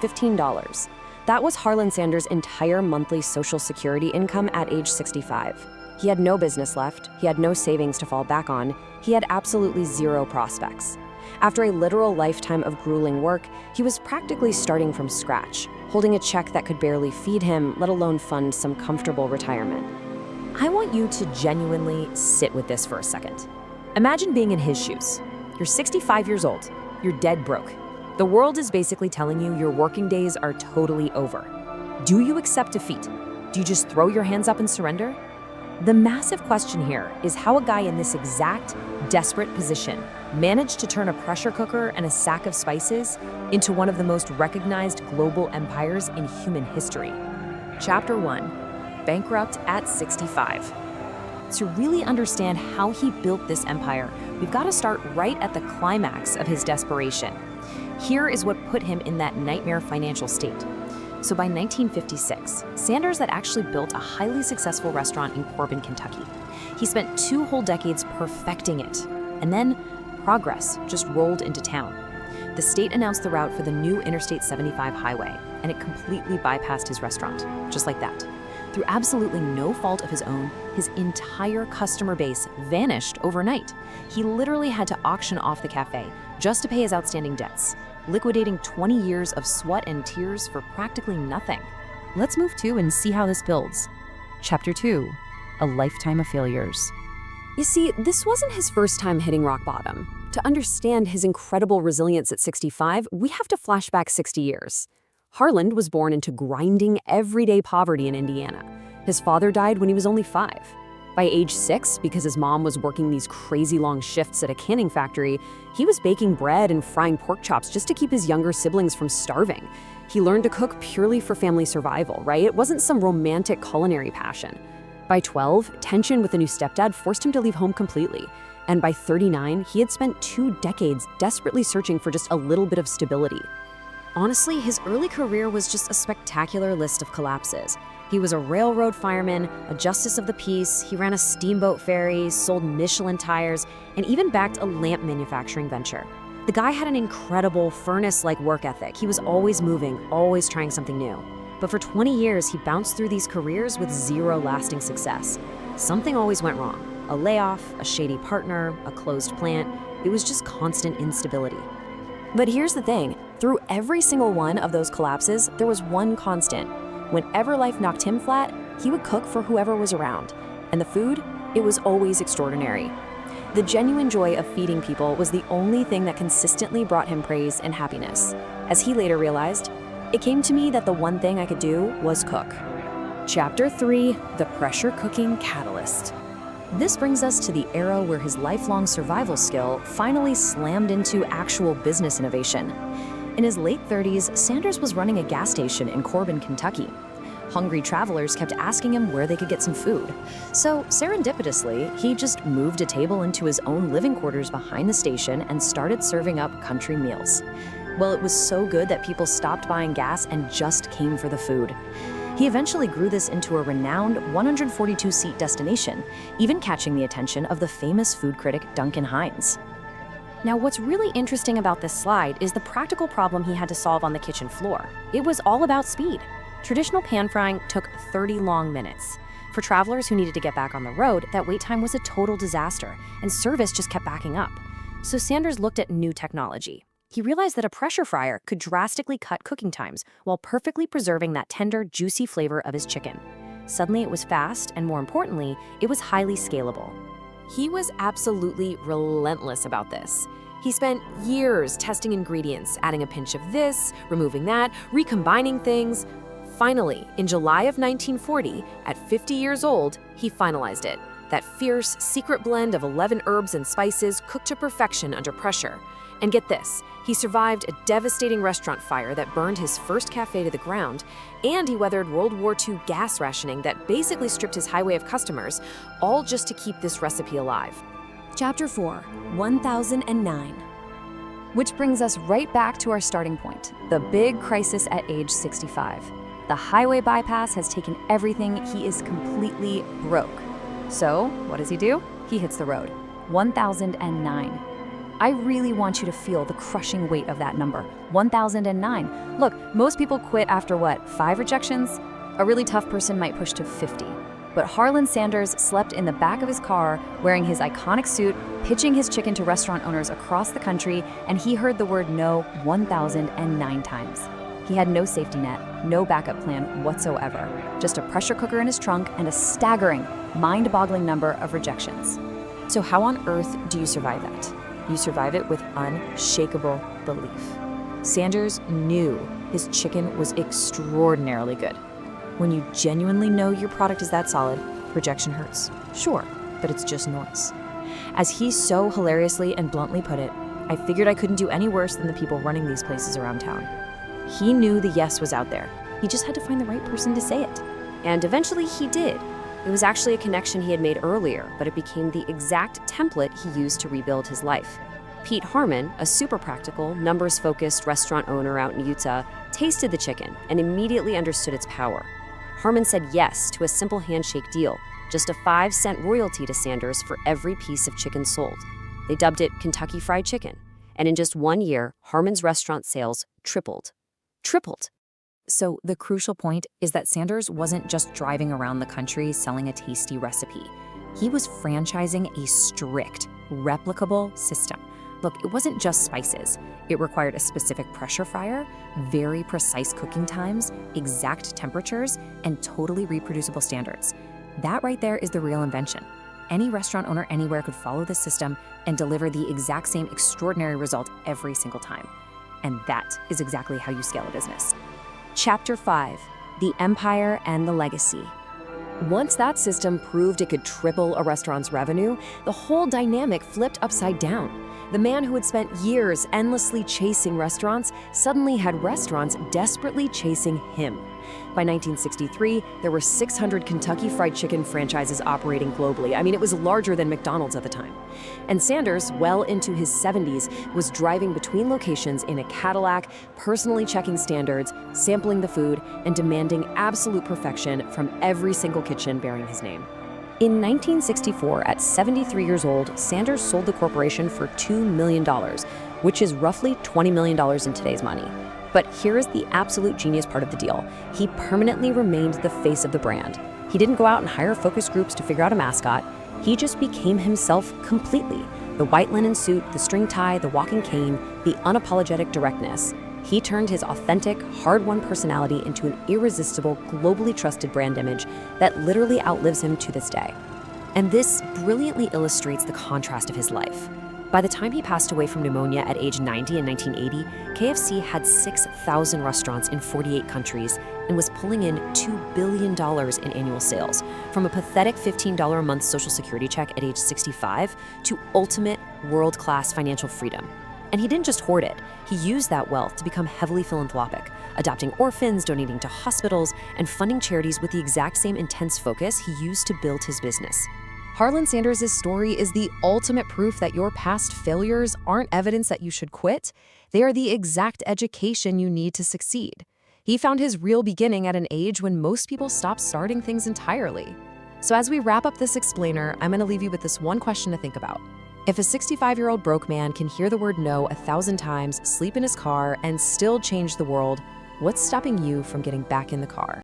$15. That was Harland Sanders' entire monthly Social Security income at age 65. He had no business left, he had no savings to fall back on, he had absolutely zero prospects. After a literal lifetime of grueling work, he was practically starting from scratch, holding a check that could barely feed him, let alone fund some comfortable retirement. I want you to genuinely sit with this for a second. Imagine being in his shoes. You're 65 years old. You're dead broke. The world is basically telling you your working days are totally over. Do you accept defeat? Do you just throw your hands up and surrender? The massive question here is how a guy in this exact, desperate position managed to turn a pressure cooker and a sack of spices into one of the most recognized global empires in human history. Chapter 1. Bankrupt at 65. To really understand how he built this empire, we've got to start right at the climax of his desperation. Here is what put him in that nightmare financial state. So by 1956, Sanders had actually built a highly successful restaurant in Corbin, Kentucky. He spent 2 whole decades perfecting it, and then progress just rolled into town. The state announced the route for the new Interstate 75 highway, and it completely bypassed his restaurant, just like that. Through absolutely no fault of his own, his entire customer base vanished overnight. He literally had to auction off the cafe just to pay his outstanding debts, liquidating 20 years of sweat and tears for practically nothing. Let's move to and see how this builds. Chapter 2. A lifetime of failures. You see, this wasn't his first time hitting rock bottom. To understand his incredible resilience at 65, we have to flash back 60 years. Harland was born into grinding, everyday poverty in Indiana. His father died when he was only 5. By age 6, because his mom was working these crazy long shifts at a canning factory, he was baking bread and frying pork chops just to keep his younger siblings from starving. He learned to cook purely for family survival, right? It wasn't some romantic culinary passion. By 12, tension with a new stepdad forced him to leave home completely. And by 39, he had spent 2 decades desperately searching for just a little bit of stability. Honestly, his early career was just a spectacular list of collapses. He was a railroad fireman, a justice of the peace, he ran a steamboat ferry, sold Michelin tires, and even backed a lamp manufacturing venture. The guy had an incredible furnace-like work ethic. He was always moving, always trying something new. But for 20 years, he bounced through these careers with zero lasting success. Something always went wrong. A layoff, a shady partner, a closed plant. It was just constant instability. But here's the thing, through every single one of those collapses, there was one constant. Whenever life knocked him flat, he would cook for whoever was around. And the food, it was always extraordinary. The genuine joy of feeding people was the only thing that consistently brought him praise and happiness. As he later realized, it came to me that the one thing I could do was cook. Chapter 3, The Pressure Cooking Catalyst. This brings us to the era where his lifelong survival skill finally slammed into actual business innovation. In his late 30s, Sanders was running a gas station in Corbin, Kentucky. Hungry travelers kept asking him where they could get some food. So serendipitously, he just moved a table into his own living quarters behind the station and started serving up country meals. Well, it was so good that people stopped buying gas and just came for the food. He eventually grew this into a renowned 142-seat destination, even catching the attention of the famous food critic Duncan Hines. Now, what's really interesting about this slide is the practical problem he had to solve on the kitchen floor. It was all about speed. Traditional pan frying took 30 long minutes. For travelers who needed to get back on the road, that wait time was a total disaster, and service just kept backing up. So Sanders looked at new technology. He realized that a pressure fryer could drastically cut cooking times while perfectly preserving that tender, juicy flavor of his chicken. Suddenly, it was fast, and more importantly, it was highly scalable. He was absolutely relentless about this. He spent years testing ingredients, adding a pinch of this, removing that, recombining things. Finally, in July of 1940, at 50 years old, he finalized it. That fierce, secret blend of 11 herbs and spices cooked to perfection under pressure. And get this, he survived a devastating restaurant fire that burned his first cafe to the ground, and he weathered World War II gas rationing that basically stripped his highway of customers, all just to keep this recipe alive. Chapter 4, 1009. Which brings us right back to our starting point, the big crisis at age 65. The highway bypass has taken everything, he is completely broke. So, what does he do? He hits the road. 1009. I really want you to feel the crushing weight of that number, 1,009. Look, most people quit after what, 5 rejections? A really tough person might push to 50. But Harland Sanders slept in the back of his car, wearing his iconic suit, pitching his chicken to restaurant owners across the country, and he heard the word no 1,009 times. He had no safety net, no backup plan whatsoever, just a pressure cooker in his trunk and a staggering, mind-boggling number of rejections. So how on earth do you survive that? You survive it with unshakable belief. Sanders knew his chicken was extraordinarily good. When you genuinely know your product is that solid, rejection hurts. Sure, but it's just noise. As he so hilariously and bluntly put it, I figured I couldn't do any worse than the people running these places around town. He knew the yes was out there. He just had to find the right person to say it. And eventually he did. It was actually a connection he had made earlier, but it became the exact template he used to rebuild his life. Pete Harmon, a super practical, numbers-focused restaurant owner out in Utah, tasted the chicken and immediately understood its power. Harmon said yes to a simple handshake deal, just a 5-cent royalty to Sanders for every piece of chicken sold. They dubbed it Kentucky Fried Chicken, and in just 1 year, Harmon's restaurant sales tripled. Tripled. So the crucial point is that Sanders wasn't just driving around the country selling a tasty recipe. He was franchising a strict, replicable system. Look, it wasn't just spices. It required a specific pressure fryer, very precise cooking times, exact temperatures, and totally reproducible standards. That right there is the real invention. Any restaurant owner anywhere could follow this system and deliver the exact same extraordinary result every single time. And that is exactly how you scale a business. Chapter 5: The Empire and the Legacy. Once that system proved it could triple a restaurant's revenue, the whole dynamic flipped upside down. The man who had spent years endlessly chasing restaurants suddenly had restaurants desperately chasing him. By 1963, there were 600 Kentucky Fried Chicken franchises operating globally. I mean, it was larger than McDonald's at the time. And Sanders, well into his 70s, was driving between locations in a Cadillac, personally checking standards, sampling the food, and demanding absolute perfection from every single kitchen bearing his name. In 1964, at 73 years old, Sanders sold the corporation for $2 million, which is roughly $20 million in today's money. But here is the absolute genius part of the deal. He permanently remained the face of the brand. He didn't go out and hire focus groups to figure out a mascot. He just became himself completely. The white linen suit, the string tie, the walking cane, the unapologetic directness. He turned his authentic, hard-won personality into an irresistible, globally trusted brand image that literally outlives him to this day. And this brilliantly illustrates the contrast of his life. By the time he passed away from pneumonia at age 90 in 1980, KFC had 6,000 restaurants in 48 countries and was pulling in $2 billion in annual sales, from a pathetic $15 a month Social Security check at age 65 to ultimate world-class financial freedom. And he didn't just hoard it. He used that wealth to become heavily philanthropic, adopting orphans, donating to hospitals, and funding charities with the exact same intense focus he used to build his business. Harland Sanders' story is the ultimate proof that your past failures aren't evidence that you should quit. They are the exact education you need to succeed. He found his real beginning at an age when most people stop starting things entirely. So as we wrap up this explainer, I'm going to leave you with this one question to think about. If a 65-year-old broke man can hear the word no 1,000 times, sleep in his car, and still change the world, what's stopping you from getting back in the car?